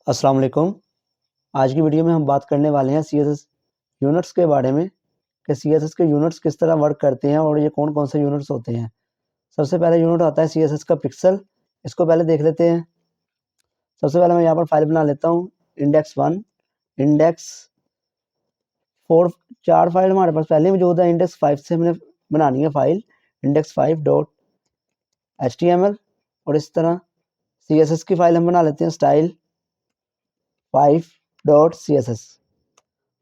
अस्सलाम वालेकुम। आज की वीडियो में हम बात करने वाले हैं सीएसएस यूनिट्स के बारे में कि सीएसएस के यूनिट्स किस तरह वर्क करते हैं और ये कौन कौन से यूनिट्स होते हैं। सबसे पहले यूनिट आता है सीएसएस का पिक्सल। इसको पहले देख लेते हैं। सबसे पहले मैं यहाँ पर फाइल बना लेता हूँ index1 index4 4 फाइल हमारे पास पहले मौजूद है। index5 से हमने बनानी है फाइल index5.html और इस तरह सीएसएस की फाइल हम बना लेते हैं style5.css।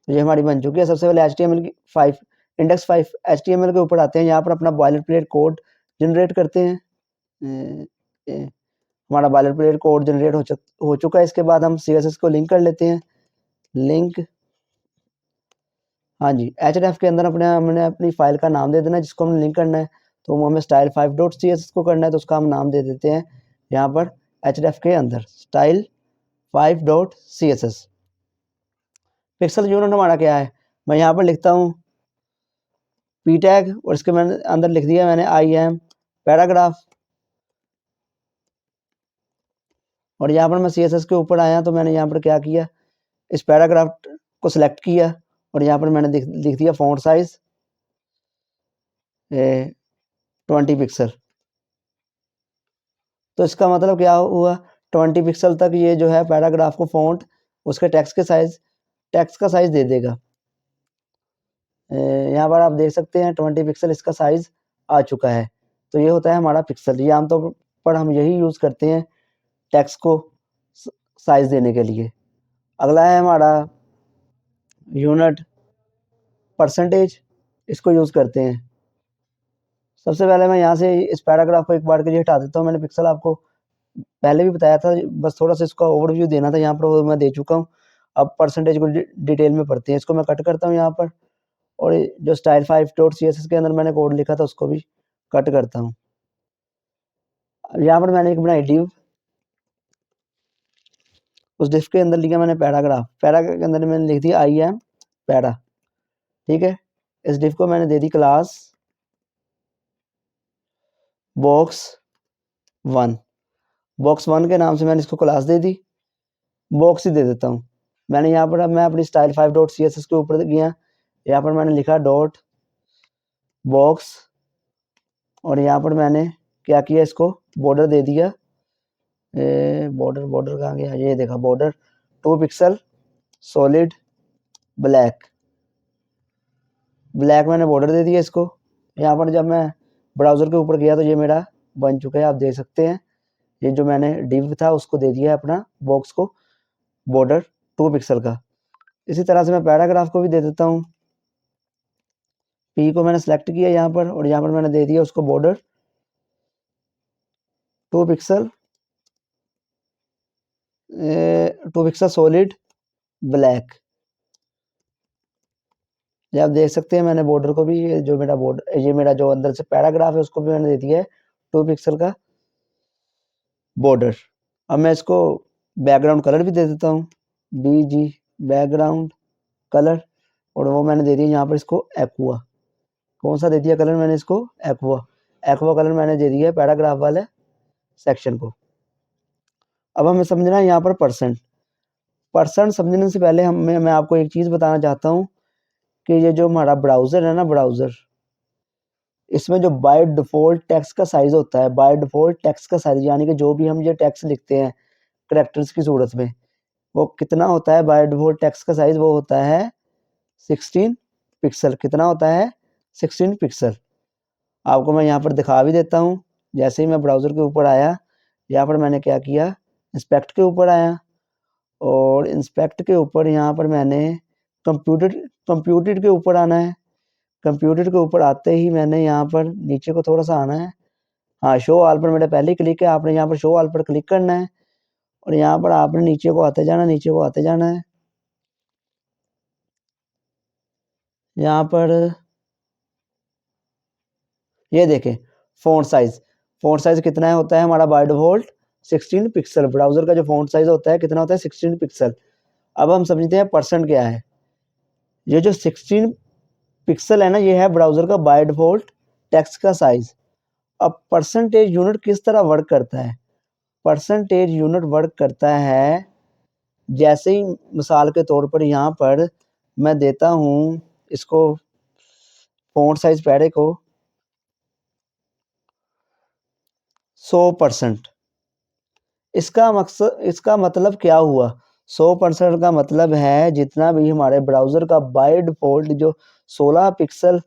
तो ये हमारी बन चुकी है। सबसे पहले HTML की 5 index5 HTML के ऊपर आते हैं। यहाँ पर अपना बॉयलर प्लेट कोड जनरेट करते हैं। हमारा बॉयलर प्लेट कोड जनरेट हो चुका है। इसके बाद हम CSS को लिंक कर लेते हैं। लिंक हाँ जी, href के अंदर हमने अपनी फाइल का नाम दे देना है जिसको हमने लिंक करना है। तो हमें style5.css को करना है तो उसका हम नाम दे देते हैं यहाँ पर href के अंदर style5.css। पिक्सल यूनिट हमारा क्या है, मैं यहाँ पर लिखता हूँ पी टैग और इसके मैंने अंदर लिख दिया मैंने आई एम पैराग्राफ। और यहाँ पर मैं CSS के ऊपर आया तो मैंने यहाँ पर क्या किया, इस पैराग्राफ को सिलेक्ट किया और यहाँ पर मैंने लिख दिया फॉन्ट साइज 20 पिक्सल। तो इसका मतलब क्या हुआ, 20 पिक्सल तक ये जो है पैराग्राफ को फॉन्ट उसके टेक्स्ट का साइज दे देगा। यहाँ पर आप देख सकते हैं 20 पिक्सल इसका साइज आ चुका है। तो ये होता है हमारा पिक्सल। ये आमतौर पर हम यही यूज़ करते हैं टेक्स्ट को साइज देने के लिए। अगला है हमारा यूनिट परसेंटेज। इसको यूज़ करते हैं। सबसे पहले मैं यहाँ से इस पैराग्राफ को एक बार के लिए हटा देता हूँ। मैंने पिक्सल आपको पहले भी बताया था, बस थोड़ा सा इसका ओवरव्यू देना था। यहाँ पर वो मैं दे चुका हूँ। अब परसेंटेज को डिटेल में पढ़ते हैं। इसको मैं कट करता हूँ यहाँ पर और जो style5.css के अंदर मैंने कोड लिखा था उसको भी कट करता हूँ। यहाँ पर मैंने एक बनाई डिव। उस डिव के अंदर लिखा मैंने पैराग्राफ। पैरा के अंदर मैंने लिख दिया आई एम पैरा। ठीक है। इस डिव को मैंने दे दी क्लास box1। box1 के नाम से मैंने इसको क्लास दे दी। बॉक्स ही दे देता हूँ मैंने। यहाँ पर अब मैं अपनी style5.css के ऊपर गया। यहाँ पर मैंने लिखा डॉट बॉक्स और यहाँ पर मैंने क्या किया, इसको बॉर्डर दे दिया। बॉर्डर कहाँ गया, ये देखा बॉर्डर 2 पिक्सल सॉलिड ब्लैक मैंने बॉर्डर दे दिया इसको। यहाँ पर जब मैं ब्राउज़र के ऊपर गया तो ये मेरा बन चुका है, आप देख सकते हैं। ये जो मैंने डिव था उसको दे दिया है अपना बॉक्स को बॉर्डर 2 पिक्सल का। इसी तरह से मैं पैराग्राफ को भी दे देता हूँ। पी को मैंने सेलेक्ट किया यहाँ पर और यहाँ पर मैंने दे दिया उसको बॉर्डर 2 पिक्सल सॉलिड ब्लैक। ये आप देख सकते हैं मैंने बॉर्डर को भी, जो मेरा बॉर्डर, ये मेरा जो अंदर से पैराग्राफ है उसको भी मैंने दे दिया है 2 पिक्सल का बॉर्डर। अब मैं इसको बैकग्राउंड कलर भी दे देता हूँ BG बैकग्राउंड कलर और वो मैंने दे दिया यहाँ पर इसको एक्वा। कौन सा दे दिया कलर मैंने इसको, एक्वा कलर मैंने दे दिया है पैराग्राफ वाले सेक्शन को। अब हमें समझना है यहाँ पर परसेंट समझने से पहले मैं आपको एक चीज़ बताना चाहता हूँ कि ये जो हमारा ब्राउज़र है ना, ब्राउज़र, इसमें जो बाय डिफ़ॉल्ट टेक्स्ट का साइज़ होता है, बाय डिफ़ॉल्ट टेक्स्ट का साइज़ यानी कि जो भी हम ये टेक्स्ट लिखते हैं करैक्टर्स की सूरत में, वो कितना होता है बाय डिफ़ॉल्ट टेक्स्ट का साइज़, वो होता है 16 पिक्सल। कितना होता है 16 पिक्सल। आपको मैं यहाँ पर दिखा भी देता हूँ। जैसे ही मैं ब्राउज़र के ऊपर आया, यहाँ पर मैंने क्या किया, इंस्पेक्ट के ऊपर आया और इंस्पेक्ट के ऊपर यहाँ पर मैंने कंप्यूटेड के ऊपर आना है। कंप्यूटेड के ऊपर आते ही मैंने यहाँ पर नीचे को थोड़ा सा आना है। हाँ, शो ऑल पर मेरा पहले ही क्लिक है। आपने यहाँ पर शो ऑल पर क्लिक करना है और यहाँ पर आपने नीचे को आते जाना है। यहाँ पर ये देखें फ़ॉन्ट साइज़ कितना होता है हमारा बाय डिफ़ॉल्ट 16 पिक्सल। ब्राउज़र का जो फ़ॉन्ट साइज़ होता है कितना होता है 16 पिक्सल। अब हम समझते हैं परसेंट क्या है। ये जो 16 पिक्सल है ना, ये है ब्राउज़र का बाय डिफ़ॉल्ट टेक्स्ट का साइज़। अब परसेंटेज यूनिट किस तरह वर्क करता है। परसेंटेज यूनिट वर्क करता है जैसे ही मिसाल के तौर पर यहाँ पर मैं देता हूँ इसको फ़ॉन्ट साइज़ पैरे को 100%। इसका मतलब क्या हुआ? 100% का मतलब है जितना भी हमारे ब्राउज़र का बाय डिफ़ॉल्ट जो 16 पिक्सल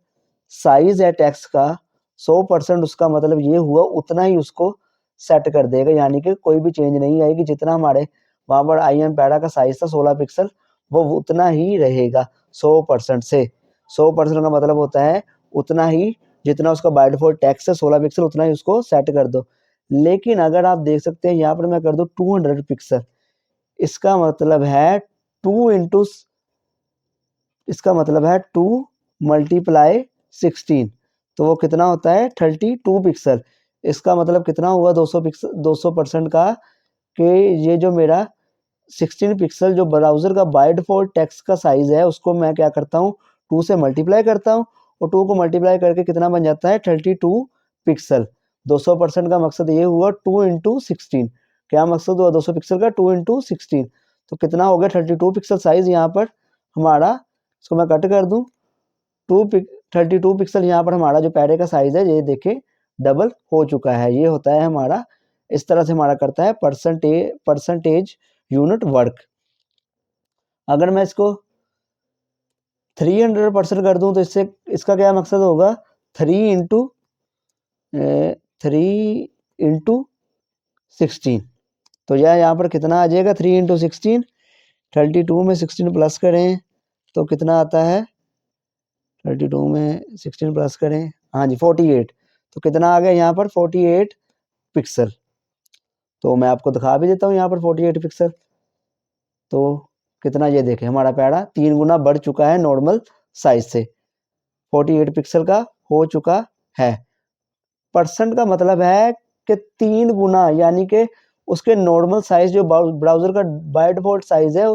साइज़ है टेक्स्ट का 100% उसका मतलब ये हुआ उतना ही उसको सेट कर देगा, यानी कि कोई भी चेंज नहीं आएगी। जितना हमारे वहाँ पर IM पैरा का साइज़ था 16 पिक्सल वो उतना ही रहेगा 100% से। 100% का मतलब होता है उतना ही जितना उसका बाय डिफ़ॉल्ट टेक्स्ट है 16 पिक्सल उतना ही उसको सेट कर दो। लेकिन अगर आप देख सकते हैं यहाँ पर मैं कर दूँ 200 पिक्सल, इसका मतलब है 2 इंटू इसका मतलब है 2 मल्टीप्लाई 16 तो वो कितना होता है 32 पिक्सल। इसका मतलब कितना हुआ 200 पिक्सल 200% का कि ये जो मेरा 16 पिक्सल जो ब्राउज़र का बाय डिफ़ॉल्ट टेक्स्ट का साइज़ है उसको मैं क्या करता हूँ 2 से मल्टीप्लाई करता हूँ और 2 को मल्टीप्लाई करके कितना बन जाता है 32 पिक्सल। 200% का मकसद ये हुआ 2 इंटू 16। क्या मकसद हुआ 200 पिक्सल का 2 इंटू 16 तो कितना हो गया 32 पिक्सल साइज़ यहाँ पर हमारा। इसको मैं कट कर दूँ 32 पिक्सल यहाँ पर हमारा जो पैरे का साइज़ है ये देखिए डबल हो चुका है। ये होता है हमारा इस तरह से हमारा करता है परसेंटेज यूनिट वर्क। अगर मैं इसको 300% कर दूं तो इससे इसका क्या मकसद होगा 3 इंटू 16 तो यह यहाँ पर कितना आ जाएगा 3 इंटू 16 32 में 16 प्लस करें तो कितना आता है 32 में 16 प्लस करें हाँ जी 48 तो कितना आ गया यहाँ पर 48 पिक्सल। तो मैं आपको दिखा भी देता हूँ यहाँ पर 48 पिक्सल तो कितना ये देखें हमारा पैड़ा 3 गुना बढ़ चुका है नॉर्मल साइज से 48 पिक्सल का हो चुका है। परसेंट का मतलब है कि 3 गुना यानी कि उसके नॉर्मल साइज जो ब्राउज़र का बाय डिफ़ॉल्ट साइज है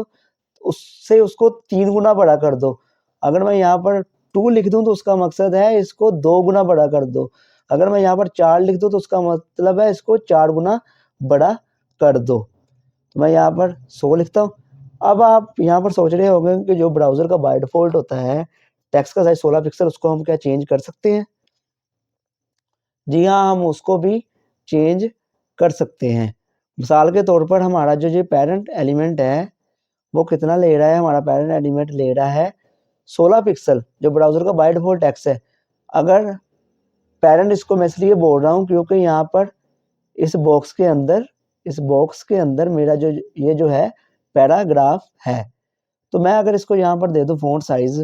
उससे उसको 3 गुना बड़ा कर दो। अगर मैं यहाँ पर 2 लिख दूँ तो उसका मकसद है इसको 2 गुना बड़ा कर दो। अगर मैं यहाँ पर 4 लिख दूँ तो उसका मतलब है इसको 4 गुना बड़ा कर दो। तो मैं यहाँ पर 100 लिखता हूँ। अब आप यहाँ पर सोच रहे होंगे कि जो ब्राउज़र का बाय डिफ़ॉल्ट होता है टेक्स्ट का साइज़ 16 पिक्सल उसको हम क्या चेंज कर सकते हैं? जी हाँ, हम उसको भी चेंज कर सकते हैं। मिसाल के तौर पर हमारा जो ये पैरेंट एलिमेंट है वो कितना ले रहा है हमारा पैरेंट एलिमेंट ले रहा है 16 पिक्सल जो ब्राउज़र का बाय डिफ़ॉल्ट टेक्स्ट है। अगर पैरेंट इसको मैं इसलिए बोल रहा हूँ क्योंकि यहाँ पर इस बॉक्स के अंदर मेरा जो ये जो है पैराग्राफ है। तो मैं अगर इसको यहाँ पर दे दूँ फ़ॉन्ट साइज़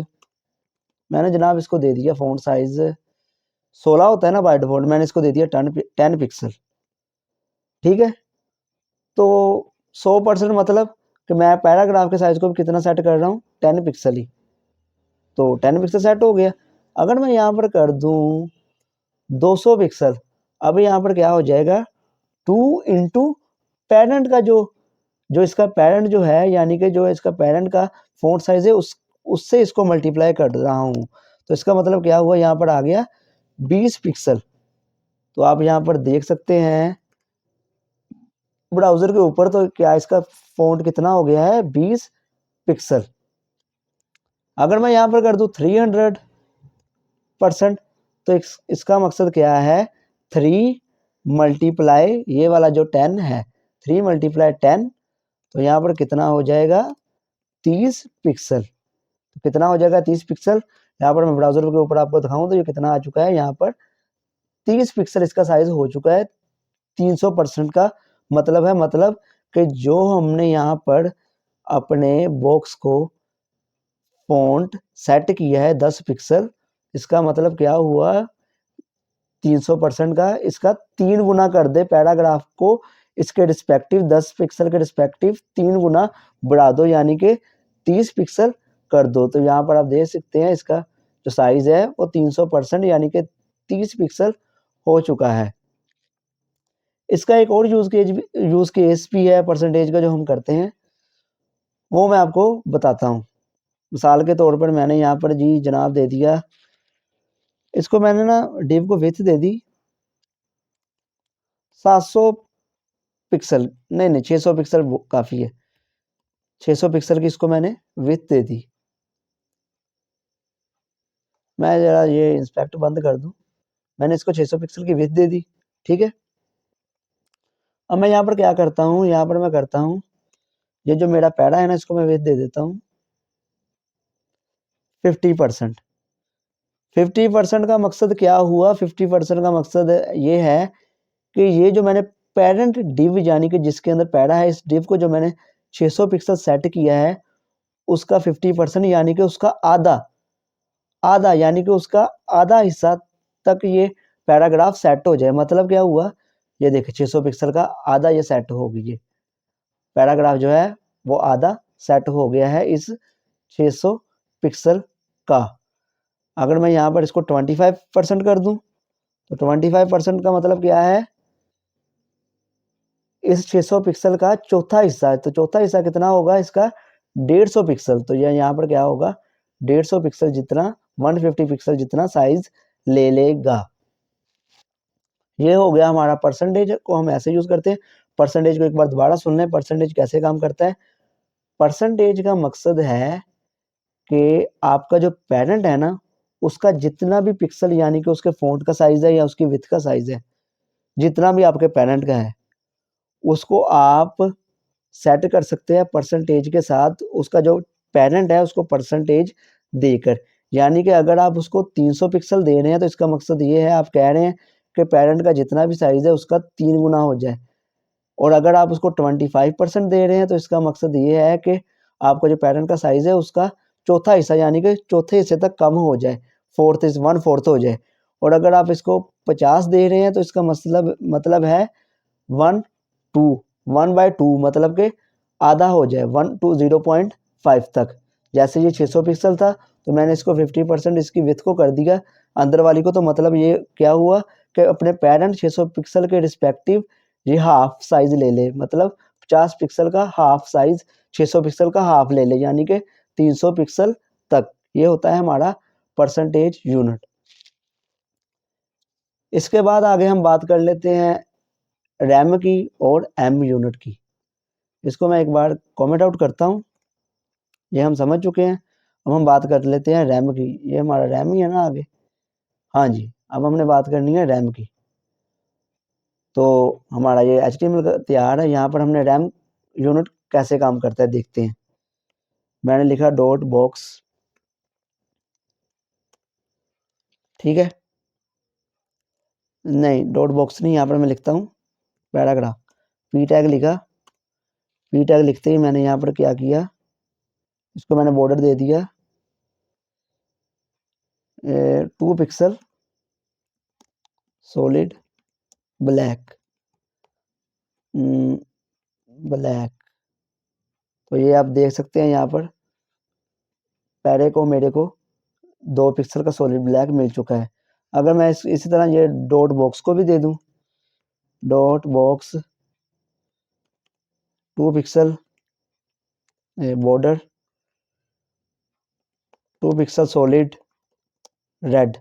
मैंने जनाब इसको दे दिया फ़ॉन्ट साइज़ 16 होता है ना बाय डिफ़ॉल्ट मैंने इसको दे दिया 10 पिक्सल। ठीक है? तो 100% मतलब कि मैं पैराग्राफ के साइज़ को भी कितना सेट कर रहा हूँ 10 पिक्सल ही। तो 10 पिक्सल सेट हो गया। अगर मैं यहाँ पर कर दूँ 200 पिक्सल अब यहाँ पर क्या हो जाएगा 2 इंटू पैरेंट का जो इसका पैरेंट जो है यानी कि जो इसका पैरेंट का फ़ॉन्ट साइज़ है उससे इसको मल्टीप्लाई कर रहा हूँ। तो इसका मतलब क्या हुआ यहाँ पर आ गया 20 पिक्सल। तो आप यहाँ पर देख सकते हैं ब्राउज़र के ऊपर तो क्या इसका फ़ॉन्ट कितना हो गया है 20 पिक्सल। अगर मैं यहाँ पर कर दूँ 300% तो इसका मकसद क्या है 3 मल्टीप्लाई ये वाला जो 10 है 3 मल्टीप्लाई 10 तो यहाँ पर कितना हो जाएगा 30 पिक्सल। तो कितना हो जाएगा 30 पिक्सल यहाँ पर मैं ब्राउज़र के ऊपर आपको दिखाऊँ तो ये कितना आ चुका है यहाँ पर 30 पिक्सल इसका साइज़ हो चुका है। 300% का मतलब कि जो हमने यहाँ पर अपने बॉक्स को फ़ॉन्ट सेट किया है 10 पिक्सल इसका मतलब क्या हुआ 300% का इसका 3 गुना कर दे पैराग्राफ को इसके रिस्पेक्टिव 10 पिक्सल के रिस्पेक्टिव 3 गुना बढ़ा दो यानी कि 30 पिक्सल कर दो। तो यहाँ पर आप देख सकते हैं इसका जो साइज़ है वो 300% यानी कि 30 पिक्सल हो चुका है। इसका एक और यूज़ केस भी है परसेंटेज का जो हम करते हैं वो मैं आपको बताता हूँ। मिसाल के तौर पर मैंने यहाँ पर जी जनाब दे दिया इसको मैंने ना डिव को विड्थ दे दी 700 पिक्सल नहीं 600 पिक्सल काफ़ी है 600 पिक्सल की इसको मैंने विड्थ दे दी। मैं ज़रा ये इंस्पेक्ट बंद कर दूं। मैंने इसको 600 पिक्सल की विड्थ दे दी, ठीक है। अब मैं यहाँ पर क्या करता हूँ, यहाँ पर मैं करता हूँ, ये जो मेरा पैरा है ना, इसको मैं विड्थ दे देता हूँ 50%। 50% का मकसद क्या हुआ? 50% का मकसद ये है कि ये जो मैंने पेरेंट डिव यानी कि जिसके अंदर पैरा है, इस डिव को जो मैंने 600 पिक्सल सेट किया है, उसका 50% यानी कि उसका आधा यानी कि उसका आधा हिस्सा तक ये पैराग्राफ सेट हो जाए। मतलब क्या हुआ? ये देखिए 600 पिक्सल का आधा ये सेट हो गई, ये पैराग्राफ जो है वो आधा सेट हो गया है इस 600 पिक्सल का। अगर मैं यहाँ पर इसको 25% कर दूं तो 25% का मतलब क्या है? इस 600 पिक्सल का चौथा हिस्सा है, तो चौथा हिस्सा कितना होगा इसका? 150 पिक्सल। तो ये यहाँ पर क्या होगा? 150 पिक्सल जितना, 150 पिक्सल जितना साइज ले लेगा। ये हो गया हमारा परसेंटेज को हम ऐसे यूज करते हैं। परसेंटेज को एक बार दोबारा सुन लें, परसेंटेज कैसे काम करता है। परसेंटेज का मकसद है कि आपका जो पेरेंट है ना, उसका जितना भी पिक्सल यानी कि उसके फ़ॉन्ट का साइज़ है या उसकी विड्थ का साइज़ है, जितना भी आपके पेरेंट का है, उसको आप सेट कर सकते हैं परसेंटेज के साथ। उसका जो पेरेंट है उसको परसेंटेज देकर, यानी कि अगर आप उसको 300 पिक्सल दे रहे हैं तो इसका मकसद ये है, आप कह रहे हैं कि पेरेंट का जितना भी साइज़ है उसका 3 गुना हो जाए। और अगर आप उसको 25% दे रहे हैं तो इसका मकसद ये है कि आपका जो पेरेंट का साइज़ है उसका चौथा हिस्सा यानी कि चौथे हिस्से तक कम हो जाए, 1/4 हो जाए। और अगर आप इसको 50 दे रहे हैं तो इसका मतलब है 1 2 1/2, मतलब कि आधा हो जाए, 1 to 0.5 तक। जैसे ये 600 पिक्सल था तो मैंने इसको 50% इसकी विड्थ को कर दिया अंदर वाली को। तो मतलब ये क्या हुआ कि अपने पेरेंट 600 पिक्सल के रिस्पेक्टिव ये हाफ साइज ले ले, मतलब 50 पिक्सल का हाफ साइज 600 पिक्सल का हाफ ले ले, यानी कि 300 पिक्सल तक। ये होता है हमारा परसेंटेज यूनिट। इसके बाद आगे हम बात कर लेते हैं रैम की और एम यूनिट की। इसको मैं एक बार कमेंट आउट करता हूँ, ये हम समझ चुके हैं। अब हम बात कर लेते हैं रैम की। ये हमारा रैम ही है ना आगे? हाँ जी, अब हमने बात करनी है रैम की। तो हमारा ये HTML का तैयार है। यहाँ पर हमने रैम यूनिट कैसे काम करता है देखते हैं। मैंने लिखा डॉट बॉक्स, ठीक है, नहीं डॉट बॉक्स नहीं, यहाँ पर मैं लिखता हूँ पैराग्राफ। पी टैग लिखा, पी टैग लिखते ही मैंने यहाँ पर क्या किया, इसको मैंने बॉर्डर दे दिया 2 पिक्सल सॉलिड ब्लैक, ब्लैक। तो ये आप देख सकते हैं यहाँ पर पैरे को मेरे को 2 पिक्सल का सॉलिड ब्लैक मिल चुका है। अगर मैं इसी तरह ये डॉट बॉक्स को भी दे दूं, dot box 2 pixel border 2 pixel solid red,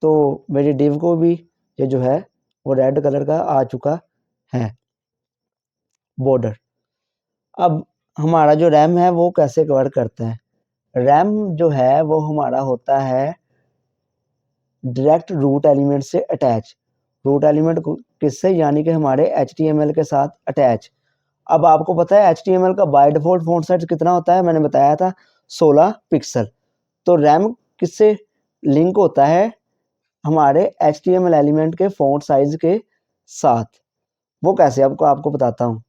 तो मेरी डिव को भी ये जो है वो रेड कलर का आ चुका है बॉर्डर। अब हमारा जो रैम है वो कैसे कवर करता है? रैम जो है वो हमारा होता है डायरेक्ट रूट एलिमेंट से अटैच। रूट एलिमेंट किससे? यानी कि हमारे HTML के साथ अटैच। अब आपको पता है HTML का बाय डिफॉल्ट फ़ॉन्ट साइज कितना होता है? मैंने बताया था 16 पिक्सल। तो रैम किससे लिंक होता है? हमारे HTML एलिमेंट के फ़ॉन्ट साइज के साथ। वो कैसे? आपको बताता हूँ।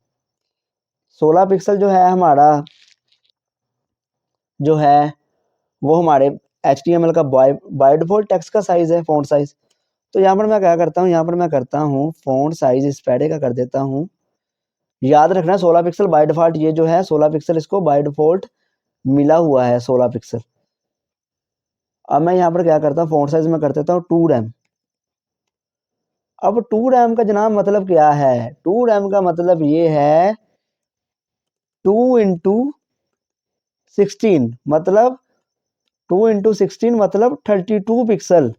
16 पिक्सल जो है हमारा, जो है वो हमारे HTML का बाय डिफॉल्ट टेक्स्ट का साइज है, फ़ॉन्ट साइज। तो यहाँ पर मैं क्या करता हूँ, यहाँ पर मैं करता हूँ फ़ॉन्ट साइज इस पैडे का कर देता हूँ, याद रखना 16 पिक्सल बाय डिफॉल्ट, ये जो है 16 पिक्सल इसको बाय डिफॉल्ट मिला हुआ है 16 पिक्सल। अब मैं यहाँ पर क्या करता हूँ, फ़ॉन्ट साइज में कर देता हूँ 2 रैम। अब 2 रैम का जनाब मतलब क्या है? 2 रैम का मतलब ये है 2 इंटू 16, मतलब 2 इंटू 16 मतलब 32 पिक्सल।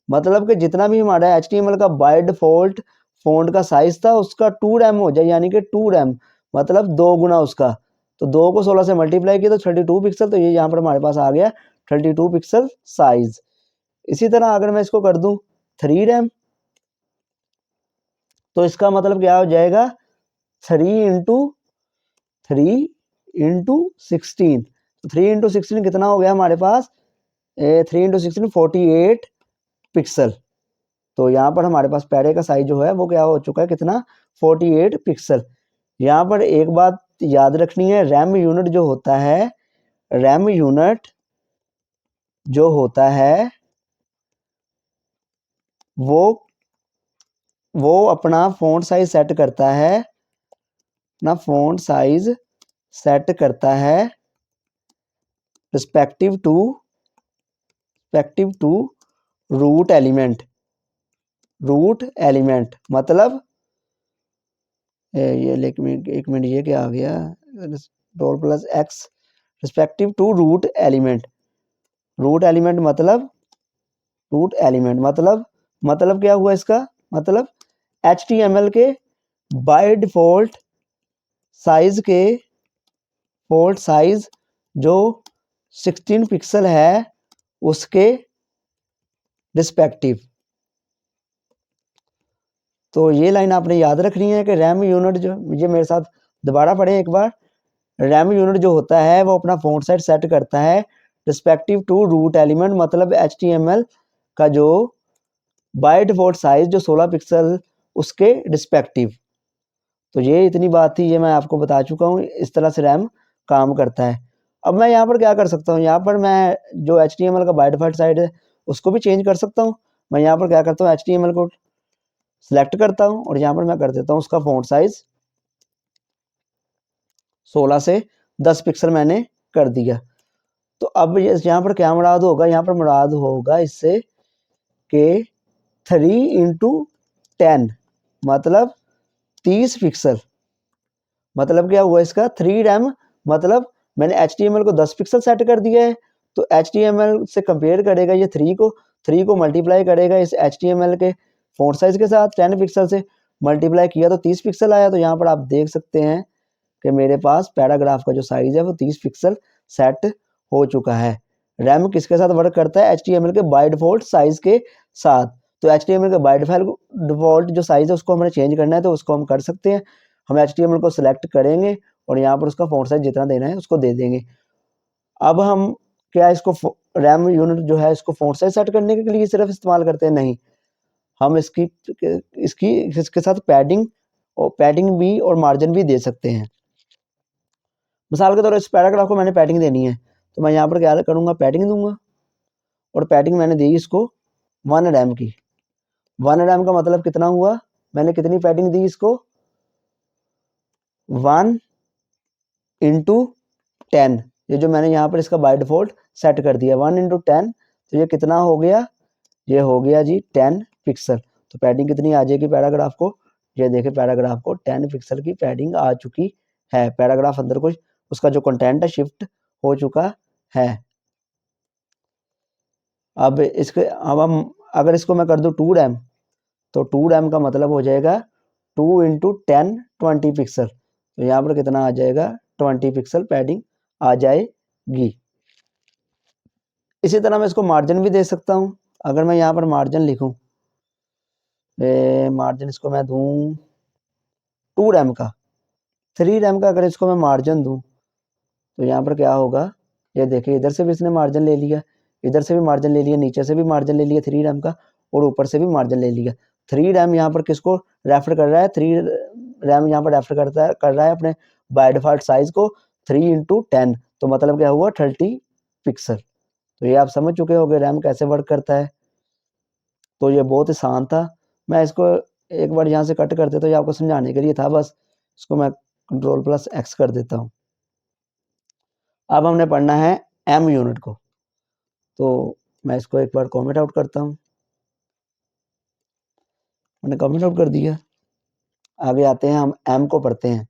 मतलब कि जितना भी हमारा HTML का बाय डिफॉल्ट फ़ॉन्ट का साइज था उसका 2 रैम हो जाए, यानी कि 2 रैम मतलब 2 गुना उसका। तो 2 को 16 से मल्टीप्लाई किया तो 32 पिक्सल, तो ये यहाँ पर हमारे पास आ गया 32 पिक्सल साइज। इसी तरह अगर मैं इसको कर दूं 3 रैम, तो इसका मतलब क्या हो जाएगा 3 इंटू 16, तो 3 इंटू 16 कितना हो गया हमारे पास, 3 इंटू 16 48 पिक्सल। तो यहाँ पर हमारे पास पैरे का साइज जो है वो क्या हो चुका है, कितना 48 पिक्सल। यहाँ पर एक बात याद रखनी है, रैम यूनिट जो होता है, रैम यूनिट जो होता है वो अपना फ़ॉन्ट साइज सेट करता है, अपना फ़ॉन्ट साइज सेट करता है रिस्पेक्टिव टू रूट एलिमेंट। मतलब ये एक मिनट ये क्या आ गया, doll plus X respective to root element मतलब क्या हुआ इसका, मतलब HTML के बाय डिफॉल्ट साइज जो 16 पिक्सल है उसके रिस्पेक्टिव। तो ये लाइन आपने याद रखनी है कि रैम यूनिट जो, ये मेरे साथ दोबारा पढ़ें एक बार, रैम यूनिट जो होता है वो अपना फ़ॉन्ट साइज सेट करता है रिस्पेक्टिव टू रूट एलिमेंट, मतलब HTML का जो बाय डिफॉल्ट साइज जो 16 पिक्सल उसके रिस्पेक्टिव। तो ये इतनी बात थी, ये मैं आपको बता चुका हूँ, इस तरह से रैम काम करता है। अब मैं यहाँ पर क्या कर सकता हूँ, यहाँ पर मैं जो HTML का बाय डिफॉल्ट साइज है उसको भी चेंज कर सकता हूँ। मैं यहाँ पर क्या करता हूँ, HTML को सिलेक्ट करता हूँ और यहाँ पर मैं कर देता हूँ उसका फ़ॉन्ट साइज 16 से 10 पिक्सल मैंने कर दिया। तो अब यहाँ पर क्या मुराद होगा, यहाँ पर मुराद होगा इससे कि 3 इंटू 10 मतलब 30 पिक्सल। मतलब क्या हुआ इसका, 3 रैम, मतलब मैंने HTML को 10 पिक्सल सेट कर दिया है, तो HTML से कंपेयर करेगा ये 3 को मल्टीप्लाई करेगा इस HTML के फ़ॉन्ट साइज के साथ, 10 पिक्सल से मल्टीप्लाई किया तो 30 पिक्सल आया। तो यहाँ पर आप देख सकते हैं कि मेरे पास पैराग्राफ का जो साइज है वो 30 पिक्सल सेट हो चुका है। रैम किसके साथ वर्क करता है, HTML के बाय डिफॉल्ट साइज के साथ। तो HTML के बाय डिफॉल्ट जो साइज है उसको हमने चेंज करना है, तो उसको हम कर सकते हैं। हम HTML को सिलेक्ट करेंगे और यहाँ पर उसका फ़ॉन्ट साइज जितना देना है उसको दे देंगे। अब हम क्या इसको रैम यूनिट जो है इसको फ़ॉन्ट साइज सेट करने के लिए सिर्फ इस्तेमाल करते हैं, नहीं, हम इसके साथ पैडिंग भी और मार्जिन भी दे सकते हैं। मिसाल के तौर पर इस पैराग्राफ को मैंने पैडिंग देनी है, तो मैं यहाँ पर क्या करूँगा, पैडिंग दूंगा, और पैडिंग मैंने दी इसको 1 रैम की। 1 रैम का मतलब कितना हुआ, मैंने कितनी पैडिंग दी इसको, 1 इंटू 10, ये जो मैंने यहाँ पर इसका बाय डिफॉल्ट सेट कर दिया 1 इंटू 10, तो ये कितना हो गया, ये हो गया जी 10 पिक्सल। तो पैडिंग कितनी आ जाएगी पैराग्राफ को, ये देखें पैराग्राफ को 10 पिक्सल की पैडिंग आ चुकी है। पैराग्राफ अंदर कुछ उसका जो कंटेंट है शिफ्ट हो चुका है। अब हम अगर इसको मैं कर दूं 2 रैम, तो 2 रैम का मतलब हो जाएगा 2 इंटू 10 20 पिक्सल। तो यहाँ पर कितना आ जाएगा, 20 पिक्सल पैडिंग आ जाएगी। इसी तरह मैं इसको मार्जिन भी दे सकता हूँ। अगर मैं यहाँ पर मार्जिन लिखूँ, मार्जिन इसको मैं दूँ 2 रैम का, 3 रैम का अगर इसको मैं मार्जिन दूँ, तो यहाँ पर क्या होगा, ये देखिए इधर से भी इसने मार्जिन ले लिया, इधर से भी मार्जिन ले लिया, नीचे से भी मार्जिन ले लिया 3 रैम का, और ऊपर से भी मार्जिन ले लिया। 3 रैम यहाँ पर किसको रेफर कर रहा है, 3 रैम यहाँ पर रेफर कर रहा है अपने बाय डिफॉल्ट साइज को 3 इंटू 10, तो मतलब क्या हुआ 30 पिक्सल। तो ये आप समझ चुके होंगे रैम कैसे वर्क करता है। तो ये बहुत आसान था, मैं इसको एक बार यहाँ से कट कर देता हूँ, ये आपको समझाने के लिए था बस। इसको मैं कंट्रोल प्लस एक्स कर देता हूँ। अब हमने पढ़ना है एम यूनिट को, तो मैं इसको एक बार कमेंट आउट करता हूँ, मैंने कमेंट आउट कर दिया। आगे आते हैं, हम एम को पढ़ते हैं,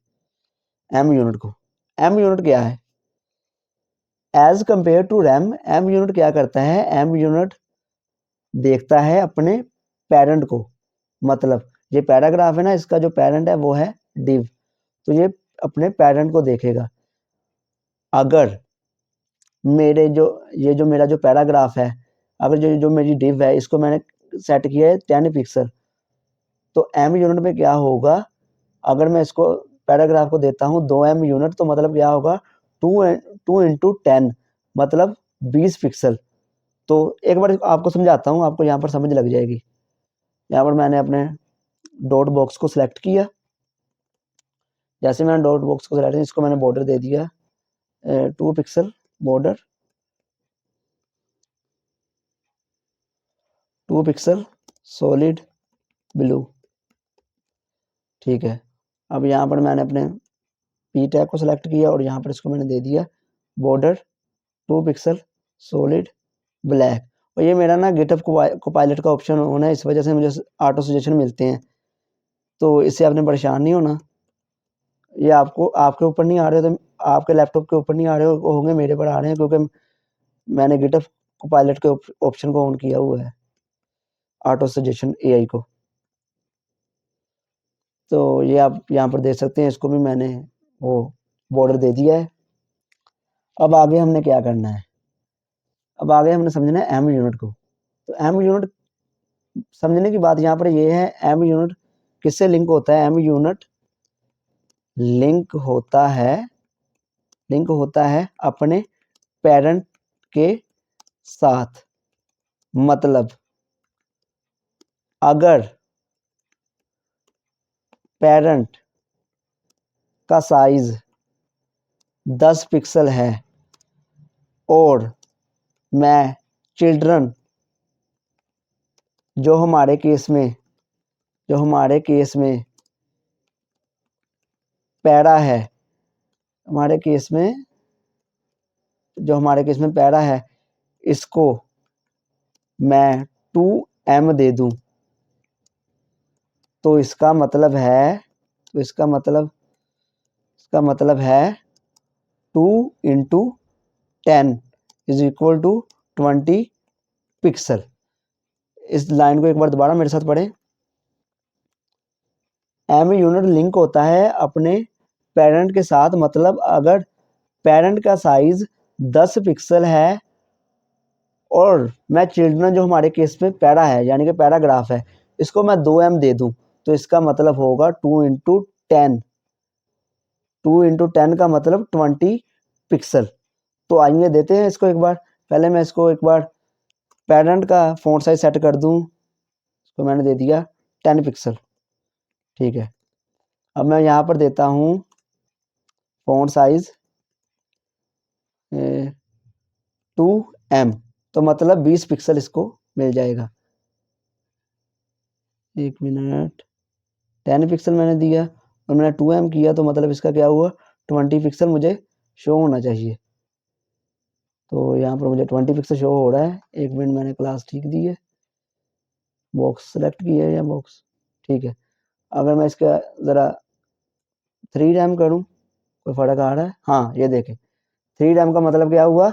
एम यूनिट को। एम यूनिट क्या है, as compared to rem, em unit क्या करता है, एम यूनिट देखता है अपने पेरेंट को, मतलब ये पैराग्राफ है ना, इसका जो पेरेंट है वो है डिव, तो ये अपने पेरेंट को देखेगा। अगर मेरे ये जो मेरा जो पैराग्राफ है, अगर जो मेरी डिव है इसको मैंने सेट किया है 10 पिक्सल, तो m यूनिट में क्या होगा, अगर मैं इसको पैराग्राफ को देता हूँ 2m यूनिट, तो मतलब क्या होगा 2 इंटू 10 मतलब 20 पिक्सल। तो एक बार आपको समझाता हूँ, आपको यहाँ पर समझ लग जाएगी। यहाँ पर मैंने अपने डॉट बॉक्स को सिलेक्ट किया, जैसे मैंने डॉट बॉक्स को सिलेक्ट किया, इसको मैंने बॉर्डर दे दिया 2 pixel border, 2 pixel solid blue, ठीक है। अब यहाँ पर मैंने अपने पी टैग को सिलेक्ट किया और यहाँ पर इसको मैंने दे दिया बॉर्डर 2 पिक्सल सॉलिड ब्लैक। और ये मेरा ना गिटहब कोपायलट का ऑप्शन होना है, इस वजह से मुझे ऑटो सजेशन मिलते हैं, तो इससे आपने परेशान नहीं होना। ये आपको आपके ऊपर नहीं आ रहे, तो आपके लैपटॉप के ऊपर नहीं आ रहे होंगे, मेरे पर आ रहे हैं, क्योंकि मैंने गिटहब कोपायलट के ऑप्शन को ऑन किया हुआ है, ऑटो सजेशन एआई को। तो ये आप यहाँ पर देख सकते हैं, इसको भी मैंने वो बॉर्डर दे दिया है। अब आगे हमने क्या करना है, अब आगे हमने समझना है एम यूनिट को। तो एम यूनिट समझने की बात यहाँ पर ये है, एम यूनिट किससे लिंक होता है, एम यूनिट लिंक होता है अपने पेरेंट के साथ। मतलब अगर पेरेंट का साइज 10 पिक्सल है और मैं चिल्ड्रन जो हमारे केस में पैरा है, हमारे केस में पैरा है, इसको मैं 2m दे दूं, तो इसका मतलब है 2 into 10 is equal to 20 pixel. इस लाइन को एक बार दोबारा मेरे साथ पढ़ें। एम यूनिट लिंक होता है अपने पेरेंट के साथ, मतलब अगर पेरेंट का साइज 10 पिक्सल है और मैं चिल्ड्रन जो हमारे केस में पैरा है यानी कि पैराग्राफ है, इसको मैं 2m दे दूं, तो इसका मतलब होगा 2 इंटू 10, 2 इंटू 10 का मतलब 20 पिक्सल। तो आइए देते हैं इसको एक बार। पहले मैं इसको एक बार पेरेंट का फ़ॉन्ट साइज सेट कर दूं, इसको मैंने दे दिया 10 पिक्सल, ठीक है। अब मैं यहाँ पर देता हूँ फ़ॉन्ट साइज 2m, तो मतलब 20 पिक्सल इसको मिल जाएगा। एक मिनट, 10 पिक्सल मैंने दिया और मैंने 2m किया, तो मतलब इसका क्या हुआ 20 पिक्सल मुझे शो होना चाहिए। तो यहाँ पर मुझे 20 पिक्सल शो हो रहा है। एक मिनट, मैंने क्लास ठीक दी है, बॉक्स सेलेक्ट किया है या बॉक्स, ठीक है। अगर मैं इसका ज़रा 3m करूँ, कोई फ़र्क आ रहा है? हाँ, ये देखें 3m का मतलब क्या हुआ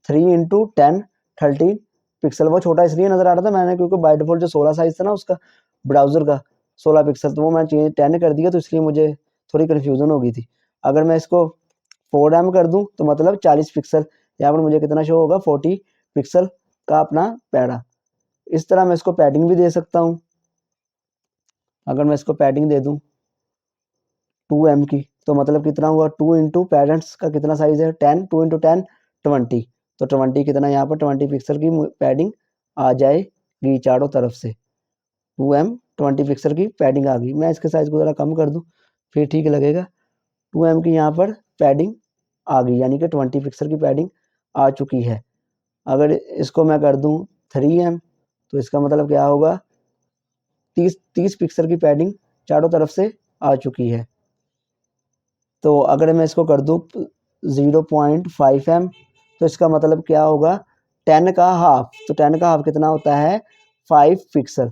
3 इंटू 10 13 पिक्सल। वो छोटा इसलिए नज़र आ रहा था मैंने, क्योंकि बाय डिफ़ॉल्ट जो 16 साइज़ था ना उसका ब्राउज़र का 16 पिक्सल, तो वो मैं चेंज 10 कर दिया, तो इसलिए मुझे थोड़ी कन्फ्यूज़न हो गई थी। अगर मैं इसको 4m कर दूँ तो मतलब 40 पिक्सल, यहाँ पर मुझे कितना शो होगा 40 पिक्सल का अपना पैरा। इस तरह मैं इसको पैडिंग भी दे सकता हूँ। अगर मैं इसको पैडिंग दे दूँ 2m की, तो मतलब कितना हुआ 2 इंटू पेरेंट्स का कितना साइज़ है 10, 2 इंटू 10 20, तो 20 कितना यहाँ पर 20 पिक्सल की पैडिंग आ जाएगी चारों तरफ से। 2m 20 पिक्सल की पैडिंग आ गई। मैं इसके साइज़ को ज़रा कम कर दूँ फिर ठीक लगेगा। 2m की यहाँ पर पैडिंग आ गई, यानी कि 20 पिक्सल की पैडिंग आ चुकी है। अगर इसको मैं कर दूँ 3m, तो इसका मतलब क्या होगा 30 पिक्सल की पैडिंग चारों तरफ से आ चुकी है। तो अगर मैं इसको कर दूँ 0.5m, तो इसका मतलब क्या होगा 10 का हाफ, तो 10 का हाफ कितना होता है 5 पिक्सल,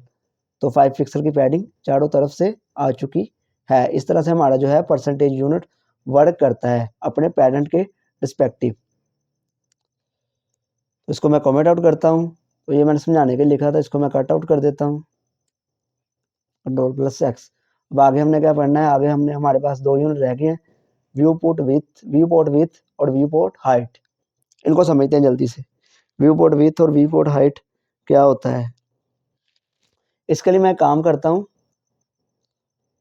तो 5 पिक्सल की पैडिंग चारों तरफ से आ चुकी है। इस तरह से हमारा जो है परसेंटेज यूनिट वर्क करता है अपने पेरेंट के रिस्पेक्टिव। तो इसको मैं कमेंट आउट करता हूँ, तो ये मैंने समझाने के लिए लिखा था, इसको मैं कट आउट कर देता हूँ, कंट्रोल+X। अब आगे हमने क्या पढ़ना है, आगे हमने हमारे पास 2 यूनिट रह गए हैं, व्यू पोर्ट विथ और व्यू पोर्ट हाइट। इनको समझते हैं जल्दी से। व्यू पोर्ट विथ और व्यू पोर्ट हाइट क्या होता है। इसके लिए मैं काम करता हूँ,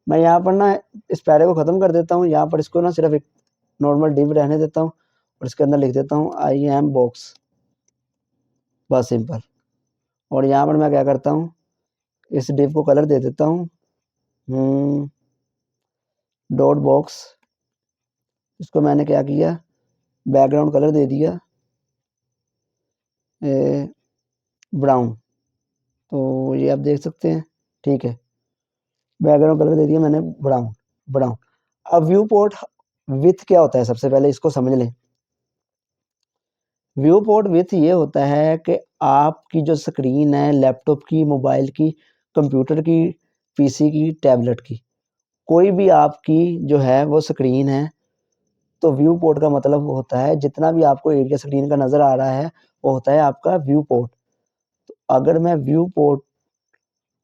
मैं यहाँ पर ना इस पैरे को ख़त्म कर देता हूँ, यहाँ पर इसको ना सिर्फ एक नॉर्मल डिव रहने देता हूँ और इसके अंदर लिख देता हूँ आई एम बॉक्स, बस सिंपल। और यहाँ पर मैं क्या करता हूँ, इस डिव को कलर दे देता हूँ डॉट बॉक्स। इसको मैंने क्या किया, बैकग्राउंड कलर दे दिया ब्राउन। तो ये आप देख सकते हैं, ठीक है, बैकग्राउंड कलर दे दिया मैंने ब्राउन। अब व्यू पोर्ट विथ क्या होता है, सबसे पहले इसको समझ लें। व्यू पोर्ट विथ ये होता है कि आपकी जो स्क्रीन है लैपटॉप की, मोबाइल की, कंप्यूटर की, पीसी की, टैबलेट की, कोई भी आपकी जो है वो स्क्रीन है, तो व्यू पोर्ट का मतलब होता है जितना भी आपको एरिया स्क्रीन का नज़र आ रहा है वो होता है आपका व्यू पोर्ट। तो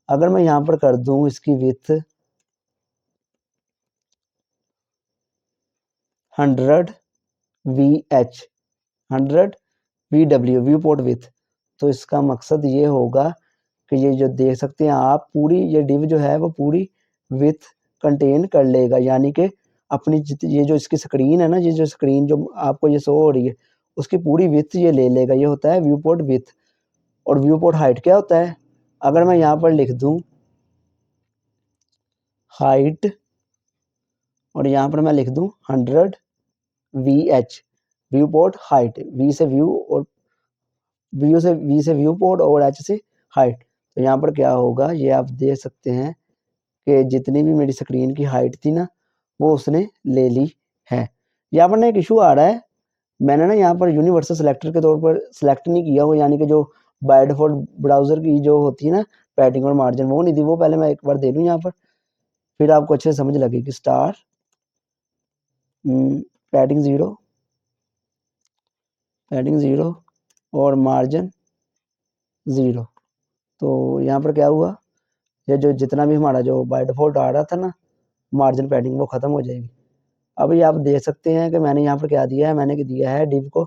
अगर मैं यहाँ पर कर दूं इसकी with 100 VH 100 VW view port with, तो इसका मकसद ये होगा कि ये जो देख सकते हैं आप, पूरी ये डिव जो है वो पूरी विथ कंटेन कर लेगा, यानी कि अपनी ये जो इसकी स्क्रीन है ना, ये जो स्क्रीन जो आपको ये शो हो रही है उसकी पूरी विथ ये ले लेगा। ये होता है व्यू पोर्ट विथ। और व्यू पोर्ट हाइट क्या होता है, अगर मैं यहाँ पर लिख दूं हाइट और यहाँ पर मैं लिख दूं 100 VH viewport height, V से व्यू पोर्ट और एच से हाइट। तो यहाँ पर क्या होगा, ये आप देख सकते हैं कि जितनी भी मेरी स्क्रीन की हाइट थी ना वो उसने ले ली है। यहाँ पर ना एक इशू आ रहा है, मैंने ना यहाँ पर यूनिवर्सल सिलेक्टर के तौर पर सिलेक्ट नहीं किया हो, यानी कि जो बाय डिफॉल्ट ब्राउज़र की जो होती है ना पैडिंग और मार्जिन, वो नहीं थी। वो पहले मैं एक बार दे दूँ यहाँ पर, फिर आपको अच्छे से समझ लगेगी। स्टार पैडिंग ज़ीरो और मार्जिन 0। तो यहाँ पर क्या हुआ, ये जो जितना भी हमारा जो बाय डिफॉल्ट आ रहा था ना मार्जिन पैडिंग, वो ख़त्म हो जाएगी। अब ये आप देख सकते हैं कि मैंने यहाँ पर क्या दिया है, मैंने दिया है डिव को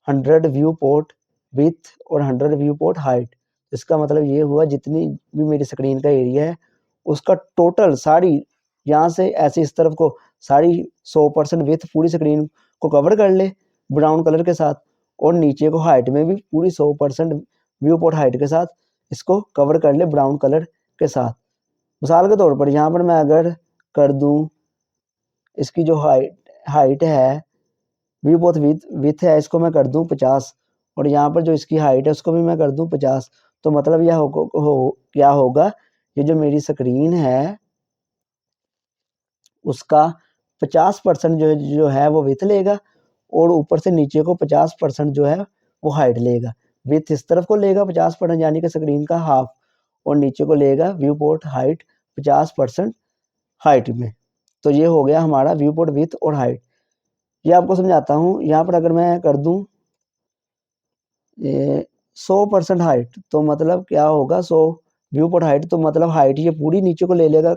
100 व्यू पोर्ट विथ और 100 व्यू पोर्ट हाइट। इसका मतलब ये हुआ जितनी भी मेरी स्क्रीन का एरिया है उसका टोटल सारी यहाँ से ऐसे इस तरफ को सारी 100% विथ पूरी स्क्रीन को कवर कर ले ब्राउन कलर के साथ, और नीचे को हाइट में भी पूरी 100% व्यू पोर्ट हाइट के साथ इसको कवर कर ले ब्राउन कलर के साथ। मिसाल के तौर पर यहाँ पर मैं अगर कर दूँ इसकी जो हाइट है व्यू पोर्ट विथ है, इसको मैं कर दूं 50, और यहाँ पर जो इसकी हाइट है उसको भी मैं कर दूं 50। तो मतलब यह क्या होगा, ये जो मेरी स्क्रीन है उसका 50% जो है वो विथ लेगा और ऊपर से नीचे को 50% जो है वो हाइट लेगा। विथ इस तरफ को लेगा 50% यानी कि स्क्रीन का हाफ, और नीचे को लेगा व्यू पोर्ट हाइट 50% हाइट में। तो ये हो गया हमारा व्यू पोर्ट विथ और हाइट। ये आपको समझाता हूँ, यहाँ पर अगर मैं कर दूँ 100% हाइट, तो मतलब क्या होगा, 100 व्यू पोर्ट हाइट, तो मतलब हाइट ये पूरी नीचे को ले लेगा,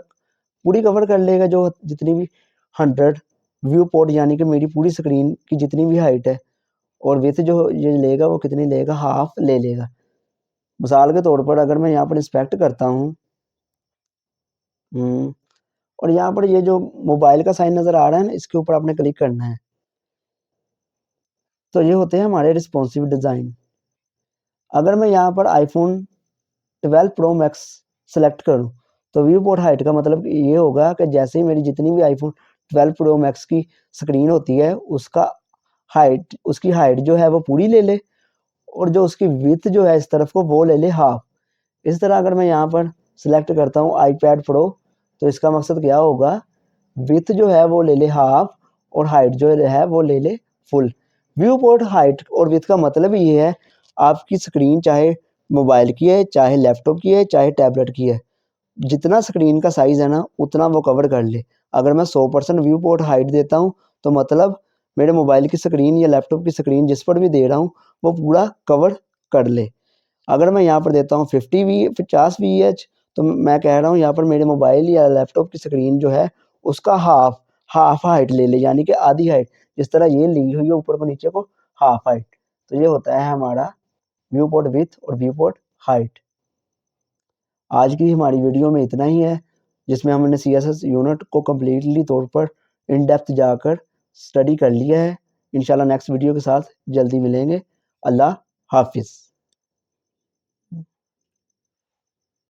पूरी कवर कर लेगा जो जितनी भी 100 व्यू पोर्ट यानी कि मेरी पूरी स्क्रीन की जितनी भी हाइट है, और विथ जो ये लेगा वो कितनी लेगा, हाफ ले लेगा। मिसाल के तौर पर अगर मैं यहाँ पर इंस्पेक्ट करता हूँ और यहाँ पर ये जो मोबाइल का साइन नज़र आ रहा है ना, इसके ऊपर आपने क्लिक करना है। तो ये होते हैं हमारे रिस्पॉन्सिव डिज़ाइन। अगर मैं यहाँ पर आईफोन 12 प्रो मैक्स सेलेक्ट करूँ तो व्यू पोर्ट हाइट का मतलब ये होगा कि जैसे ही मेरी जितनी भी आईफोन 12 प्रो मैक्स की स्क्रीन होती है उसकी हाइट जो है वो पूरी ले ले, और जो उसकी विड्थ जो है इस तरफ को वो ले ले हाफ। इस तरह अगर मैं यहाँ पर सिलेक्ट करता हूँ आईपैड प्रो, तो इसका मकसद क्या होगा, विड्थ जो है वो ले ले हाफ और हाइट जो है वो ले ले फुल। व्यू पोर्ट हाइट और विड्थ का मतलब ये है, आपकी स्क्रीन चाहे मोबाइल की है, चाहे लैपटॉप की है, चाहे टैबलेट की है, जितना स्क्रीन का साइज़ है ना उतना वो कवर कर ले। अगर मैं 100% व्यू पोर्ट हाइट देता हूँ तो मतलब मेरे मोबाइल की स्क्रीन या लैपटॉप की स्क्रीन जिस पर भी दे रहा हूँ वो पूरा कवर कर ले। अगर मैं यहाँ पर देता हूँ 50 VH, तो मैं कह रहा हूँ यहाँ पर मेरे मोबाइल या लैपटॉप की स्क्रीन जो है उसका हाफ हाइट ले ले, यानी कि आधी हाइट। जिस तरह ये ली हुई है ऊपर को नीचे को हाफ हाइट, तो ये होता है हमारा व्यू पोर्ट विड्थ और व्यू पोर्ट हाइट। आज की हमारी वीडियो में इतना ही है, जिसमें हमने CSS यूनिट को कम्प्लीटली तौर पर इन डेप्थ जाकर स्टडी कर लिया है। इंशाल्लाह नेक्स्ट वीडियो के साथ जल्दी मिलेंगे। अल्लाह हाफिज़।